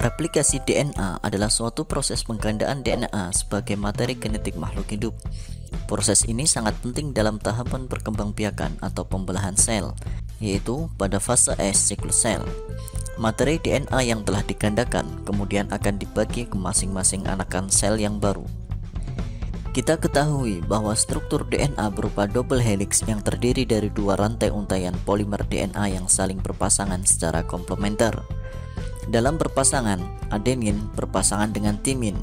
Replikasi DNA adalah suatu proses penggandaan DNA sebagai materi genetik makhluk hidup. Proses ini sangat penting dalam tahapan perkembangbiakan atau pembelahan sel, yaitu pada fase S siklus sel. Materi DNA yang telah digandakan kemudian akan dibagi ke masing-masing anakan sel yang baru. Kita ketahui bahwa struktur DNA berupa double helix yang terdiri dari dua rantai untaian polimer DNA yang saling berpasangan secara komplementer. Dalam berpasangan, adenin berpasangan dengan timin,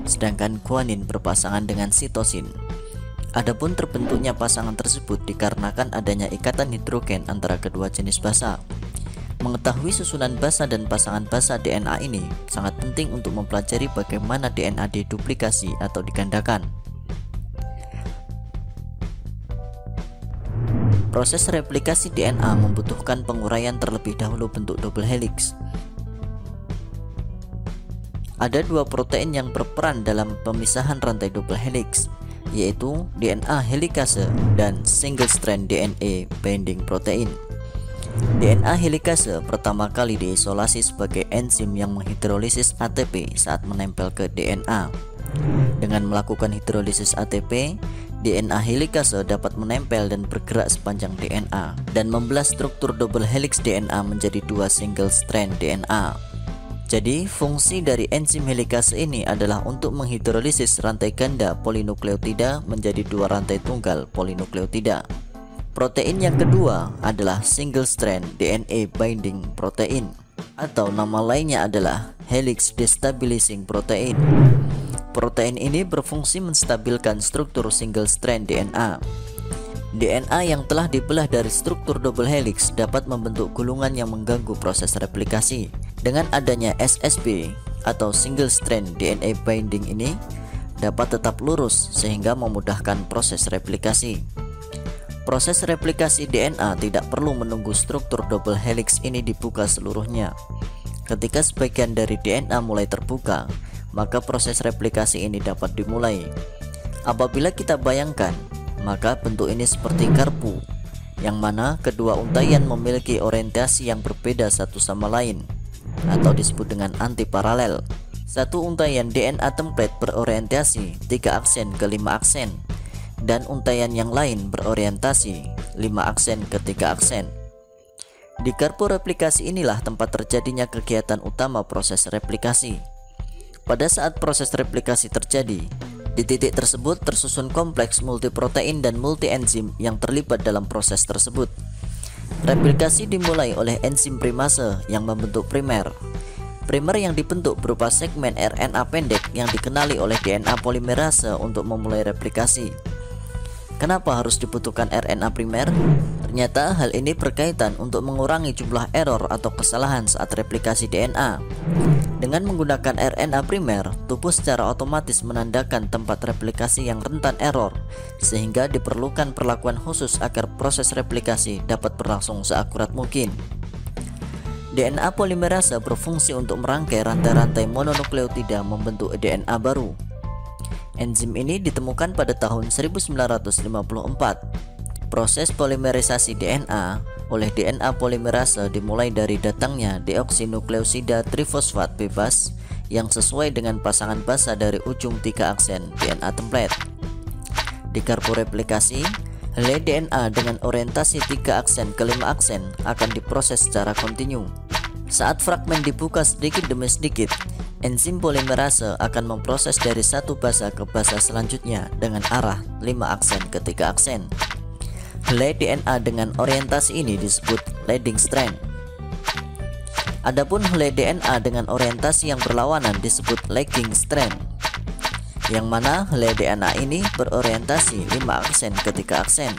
sedangkan guanin berpasangan dengan sitosin. Adapun terbentuknya pasangan tersebut dikarenakan adanya ikatan hidrogen antara kedua jenis basa. Mengetahui susunan basa dan pasangan basa DNA ini sangat penting untuk mempelajari bagaimana DNA diduplikasi atau digandakan. Proses replikasi DNA membutuhkan penguraian terlebih dahulu bentuk double helix. Ada dua protein yang berperan dalam pemisahan rantai double helix, yaitu DNA helikase dan single strand DNA binding protein. DNA helikase pertama kali diisolasi sebagai enzim yang menghidrolisis ATP saat menempel ke DNA. Dengan melakukan hidrolisis ATP, DNA helikase dapat menempel dan bergerak sepanjang DNA dan membelah struktur double helix DNA menjadi dua single strand DNA. Jadi, fungsi dari enzim helikase ini adalah untuk menghidrolisis rantai ganda polinukleotida menjadi dua rantai tunggal polinukleotida. Protein yang kedua adalah single strand DNA binding protein, atau nama lainnya adalah helix destabilizing protein. Protein ini berfungsi menstabilkan struktur single strand DNA. DNA yang telah dibelah dari struktur double helix dapat membentuk gulungan yang mengganggu proses replikasi. Dengan adanya SSB atau single strand DNA binding ini dapat tetap lurus sehingga memudahkan proses replikasi. Proses replikasi DNA tidak perlu menunggu struktur double helix ini dibuka seluruhnya. Ketika sebagian dari DNA mulai terbuka, maka proses replikasi ini dapat dimulai. Apabila kita bayangkan, maka bentuk ini seperti garpu, yang mana kedua untaian memiliki orientasi yang berbeda satu sama lain, atau disebut dengan antiparalel. Satu untaian DNA template berorientasi 3 aksen ke 5 aksen, dan untaian yang lain berorientasi 5 aksen ke 3 aksen. Di garpu replikasi inilah tempat terjadinya kegiatan utama proses replikasi. Pada saat proses replikasi terjadi, di titik tersebut tersusun kompleks multiprotein dan multienzim yang terlibat dalam proses tersebut. Replikasi dimulai oleh enzim primase yang membentuk primer. Primer yang dibentuk berupa segmen RNA pendek yang dikenali oleh DNA polimerase untuk memulai replikasi. Kenapa harus dibutuhkan RNA primer? Ternyata hal ini berkaitan untuk mengurangi jumlah error atau kesalahan saat replikasi DNA. Dengan menggunakan RNA primer, tubuh secara otomatis menandakan tempat replikasi yang rentan error, sehingga diperlukan perlakuan khusus agar proses replikasi dapat berlangsung seakurat mungkin. DNA polimerase berfungsi untuk merangkai rantai-rantai mononukleotida membentuk DNA baru. Enzim ini ditemukan pada tahun 1954. Proses polimerisasi DNA oleh DNA polimerase dimulai dari datangnya deoksinukleosida trifosfat bebas yang sesuai dengan pasangan basa dari ujung 3 aksen DNA template. Di garpu replikasi, helai DNA dengan orientasi 3 aksen ke 5 aksen akan diproses secara kontinu. Saat fragmen dibuka sedikit demi sedikit, enzim polimerase akan memproses dari satu basa ke basa selanjutnya dengan arah 5 aksen ke 3 aksen. Helai DNA dengan orientasi ini disebut leading strand. Adapun helai DNA dengan orientasi yang berlawanan disebut lagging strand, yang mana helai DNA ini berorientasi 5 aksen ke 3 aksen,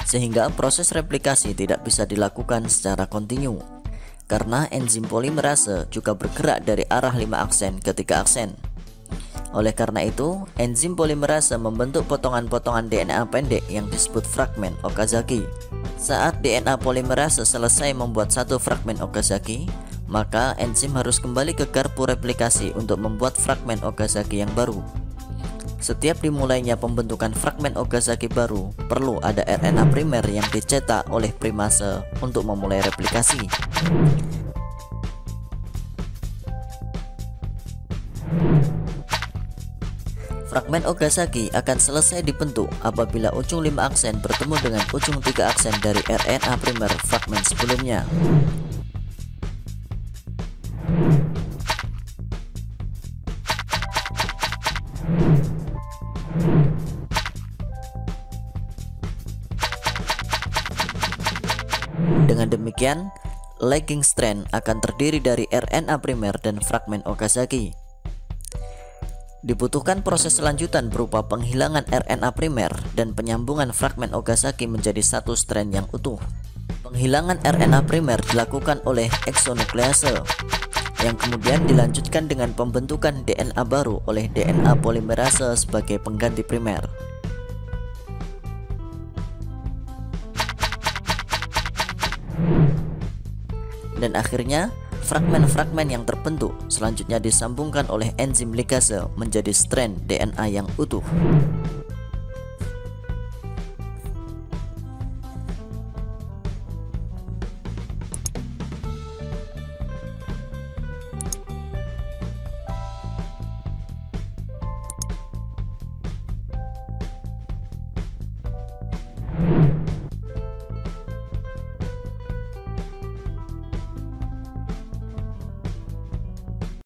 sehingga proses replikasi tidak bisa dilakukan secara kontinu, karena enzim polimerase juga bergerak dari arah 5 aksen ke 3 aksen. Oleh karena itu, enzim polimerase membentuk potongan-potongan DNA pendek yang disebut fragmen Okazaki. Saat DNA polimerase selesai membuat satu fragmen Okazaki, maka enzim harus kembali ke garpu replikasi untuk membuat fragmen Okazaki yang baru. Setiap dimulainya pembentukan fragmen Okazaki baru, perlu ada RNA primer yang dicetak oleh primase untuk memulai replikasi. Fragmen Okazaki akan selesai dibentuk apabila ujung 5 aksen bertemu dengan ujung 3 aksen dari RNA primer fragmen sebelumnya. Dengan demikian, lagging strand akan terdiri dari RNA primer dan fragmen Okazaki. Dibutuhkan proses lanjutan berupa penghilangan RNA primer dan penyambungan fragmen Okazaki menjadi satu strand yang utuh. Penghilangan RNA primer dilakukan oleh eksonuklease, yang kemudian dilanjutkan dengan pembentukan DNA baru oleh DNA polimerase sebagai pengganti primer. Dan akhirnya, fragmen-fragmen yang terbentuk selanjutnya disambungkan oleh enzim ligase menjadi strand DNA yang utuh.